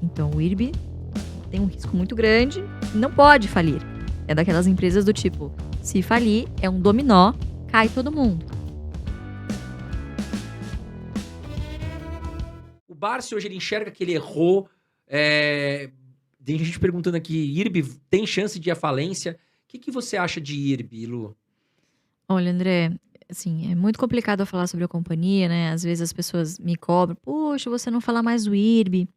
Então, o IRB tem um risco muito grande, não pode falir. É daquelas empresas do tipo, se falir, é um dominó, cai todo mundo. O Barsi hoje ele enxerga que ele errou. Tem gente perguntando aqui, IRB tem chance de ir à falência? O que você acha de IRB, Lu? Olha, André, assim, é muito complicado eu falar sobre a companhia, né? Às vezes as pessoas me cobram, poxa, você não fala mais do IRB.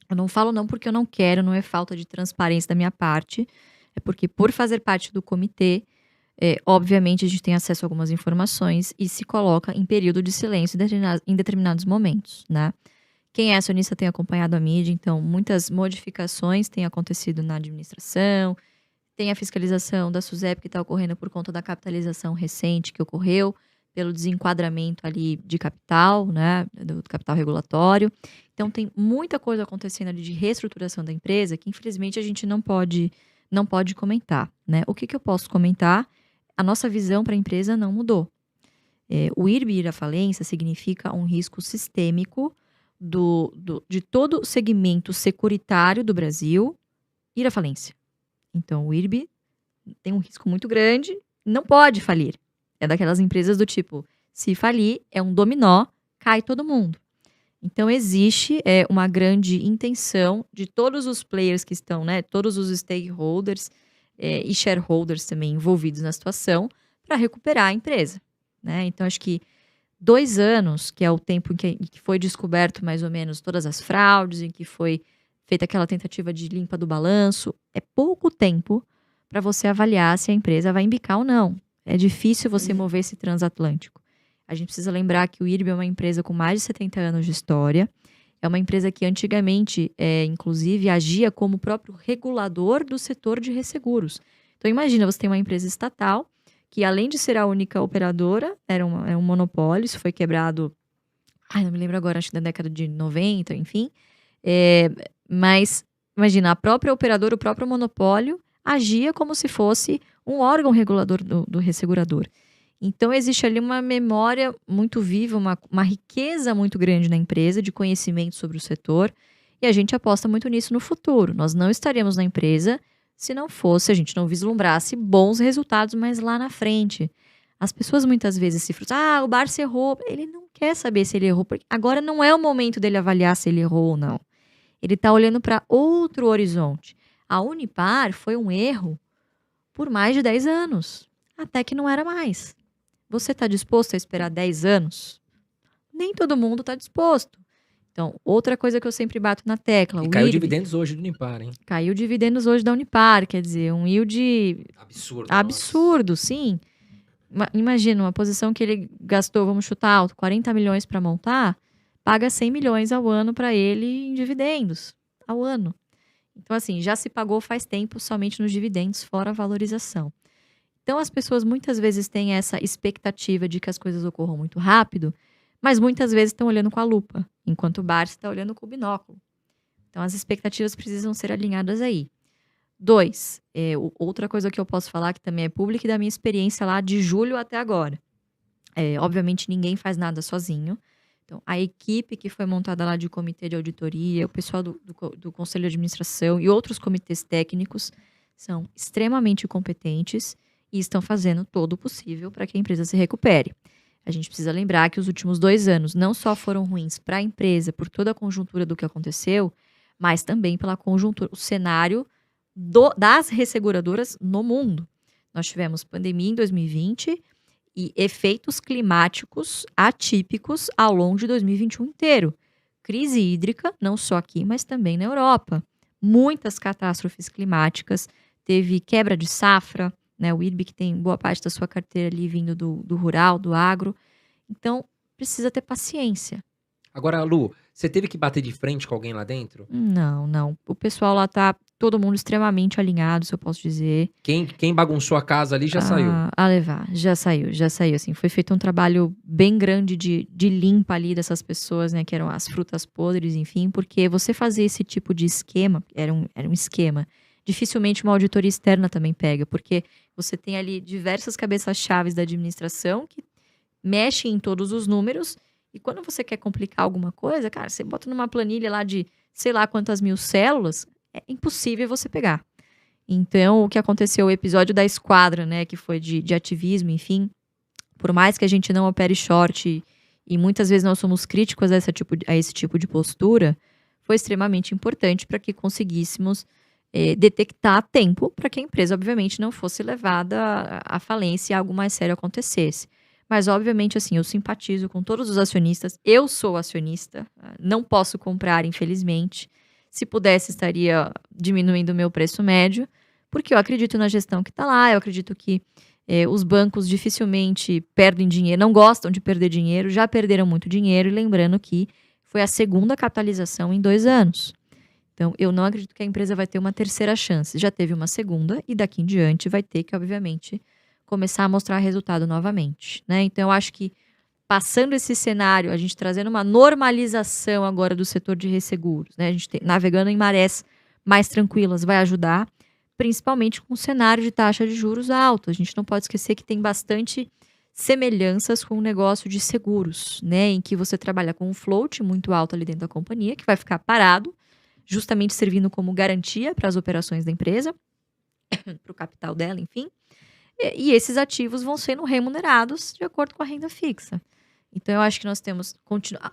Eu não falo não porque eu não quero, não é falta de transparência da minha parte. É porque por fazer parte do comitê, obviamente a gente tem acesso a algumas informações e se coloca em período de silêncio em determinados momentos, né? Quem é acionista tem acompanhado a mídia, então muitas modificações têm acontecido na administração, tem a fiscalização da SUSEP que está ocorrendo por conta da capitalização recente que ocorreu, pelo desenquadramento ali de capital, né, do capital regulatório. Então tem muita coisa acontecendo ali de reestruturação da empresa que infelizmente a gente não pode comentar, né? O que eu posso comentar? A nossa visão para a empresa não mudou. O IRB ir à falência significa um risco sistêmico de todo o segmento securitário do Brasil ir à falência. Então, o IRB tem um risco muito grande, não pode falir. É daquelas empresas do tipo, se falir, é um dominó, cai todo mundo. Então, existe uma grande intenção de todos os players que estão, né, todos os stakeholders e shareholders também envolvidos na situação, para recuperar a empresa, né? Então, acho que 2 anos, que é o tempo em que foi descoberto mais ou menos todas as fraudes, em que foi feita aquela tentativa de limpa do balanço, é pouco tempo para você avaliar se a empresa vai embicar ou não. É difícil você mover esse transatlântico. A gente precisa lembrar que o IRB é uma empresa com mais de 70 anos de história. É uma empresa que antigamente, inclusive, agia como o próprio regulador do setor de resseguros. Então, imagina, você tem uma empresa estatal que, além de ser a única operadora, era um monopólio, isso foi quebrado, não me lembro agora, acho que na década de 90, enfim. Mas, imagina, a própria operadora, o próprio monopólio, agia como se fosse um órgão regulador do ressegurador. Então, existe ali uma memória muito viva, uma riqueza muito grande na empresa, de conhecimento sobre o setor, e a gente aposta muito nisso no futuro. Nós não estaríamos na empresa se não fosse, a gente não vislumbrasse bons resultados mais lá na frente. As pessoas muitas vezes se frustram, o Barsi errou. Ele não quer saber se ele errou, porque agora não é o momento dele avaliar se ele errou ou não. Ele está olhando para outro horizonte. A Unipar foi um erro por mais de 10 anos, até que não era mais. Você está disposto a esperar 10 anos? Nem todo mundo está disposto. Então, outra coisa que eu sempre bato na tecla. E caiu dividendos hoje do Unipar, hein? Caiu dividendos hoje da Unipar, quer dizer, um yield absurdo, sim. Imagina, uma posição que ele gastou, vamos chutar alto, 40 milhões para montar, paga 100 milhões ao ano para ele em dividendos, ao ano. Então, assim, já se pagou faz tempo somente nos dividendos, fora a valorização. Então, as pessoas muitas vezes têm essa expectativa de que as coisas ocorram muito rápido, mas muitas vezes estão olhando com a lupa, enquanto o Barsi está olhando com o binóculo. Então, as expectativas precisam ser alinhadas aí. 2, outra coisa que eu posso falar, que também é pública, e da minha experiência lá de julho até agora. Obviamente, ninguém faz nada sozinho. Então, a equipe que foi montada lá de comitê de auditoria, o pessoal do Conselho de Administração e outros comitês técnicos são extremamente competentes e estão fazendo todo o possível para que a empresa se recupere. A gente precisa lembrar que os últimos 2 anos não só foram ruins para a empresa por toda a conjuntura do que aconteceu, mas também pela conjuntura, o cenário das resseguradoras no mundo. Nós tivemos pandemia em 2020 e efeitos climáticos atípicos ao longo de 2021 inteiro. Crise hídrica, não só aqui, mas também na Europa. Muitas catástrofes climáticas, teve quebra de safra, né? O IRB que tem boa parte da sua carteira ali vindo do rural, do agro. Então, precisa ter paciência. Agora, Lu, você teve que bater de frente com alguém lá dentro? Não. O pessoal lá tá todo mundo extremamente alinhado, se eu posso dizer. Quem bagunçou a casa ali já saiu? Já saiu. Assim, foi feito um trabalho bem grande de limpa ali dessas pessoas, né, que eram as frutas podres, enfim, porque você fazer esse tipo de esquema, era um esquema, dificilmente uma auditoria externa também pega, porque você tem ali diversas cabeças-chaves da administração que mexem em todos os números E quando você quer complicar alguma coisa, cara, você bota numa planilha lá de sei lá quantas mil células, é impossível você pegar. Então, o que aconteceu, o episódio da esquadra, né, que foi de ativismo, enfim, por mais que a gente não opere short e muitas vezes nós somos críticos a esse tipo de postura, foi extremamente importante para que conseguíssemos detectar a tempo para que a empresa, obviamente, não fosse levada à falência e algo mais sério acontecesse. Mas, obviamente, assim, eu simpatizo com todos os acionistas. Eu sou acionista, não posso comprar, infelizmente. Se pudesse, estaria diminuindo o meu preço médio, porque eu acredito na gestão que está lá, eu acredito que os bancos dificilmente perdem dinheiro, não gostam de perder dinheiro, já perderam muito dinheiro, e lembrando que foi a segunda capitalização em 2 anos. Então, eu não acredito que a empresa vai ter uma terceira chance. Já teve uma segunda e daqui em diante vai ter que, obviamente, começar a mostrar resultado novamente, né? Então, eu acho que passando esse cenário, a gente trazendo uma normalização agora do setor de resseguros, né? A gente navegando em marés mais tranquilas vai ajudar, principalmente com o cenário de taxa de juros alto. A gente não pode esquecer que tem bastante semelhanças com o negócio de seguros, né? Em que você trabalha com um float muito alto ali dentro da companhia, que vai ficar parado, justamente servindo como garantia para as operações da empresa, para o capital dela, enfim. E esses ativos vão sendo remunerados de acordo com a renda fixa. Então, eu acho que nós temos...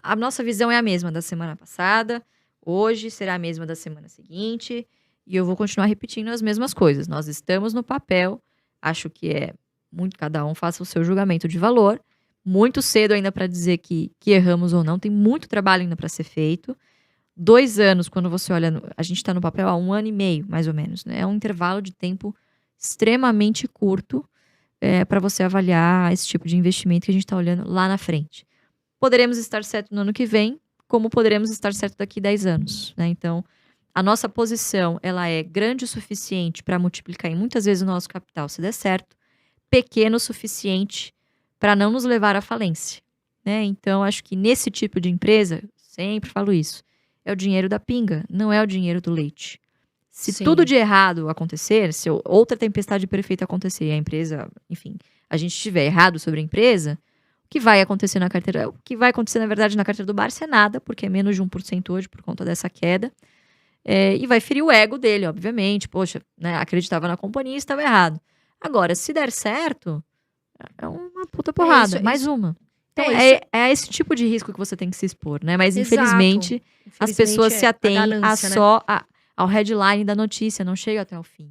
A nossa visão é a mesma da semana passada, hoje será a mesma da semana seguinte, e eu vou continuar repetindo as mesmas coisas. Nós estamos no papel, acho que é muito... Cada um faça o seu julgamento de valor. Muito cedo ainda para dizer que erramos ou não, tem muito trabalho ainda para ser feito. 2 anos, quando você olha... A gente está no papel há 1 ano e meio, mais ou menos, né? É um intervalo de tempo extremamente curto para você avaliar esse tipo de investimento que a gente está olhando lá na frente. Poderemos estar certo no ano que vem, como poderemos estar certo daqui 10 anos, né? Então, a nossa posição, ela é grande o suficiente para multiplicar em muitas vezes o nosso capital, se der certo, pequeno o suficiente para não nos levar à falência, né? Então, acho que nesse tipo de empresa, sempre falo isso, é o dinheiro da pinga, não é o dinheiro do leite. Se Sim. tudo de errado acontecer, se outra tempestade perfeita acontecer e a empresa, enfim, a gente estiver errado sobre a empresa, o que vai acontecer na carteira? O que vai acontecer, na verdade, na carteira do Barça é nada, porque é menos de 1% hoje por conta dessa queda. E vai ferir o ego dele, obviamente. Poxa, né, acreditava na companhia e estava errado. Agora, se der certo, é uma puta porrada, mais uma. Então, é esse tipo de risco que você tem que se expor, né? Mas, infelizmente, as pessoas se atêm ganância, só ao headline da notícia, não chega até o fim.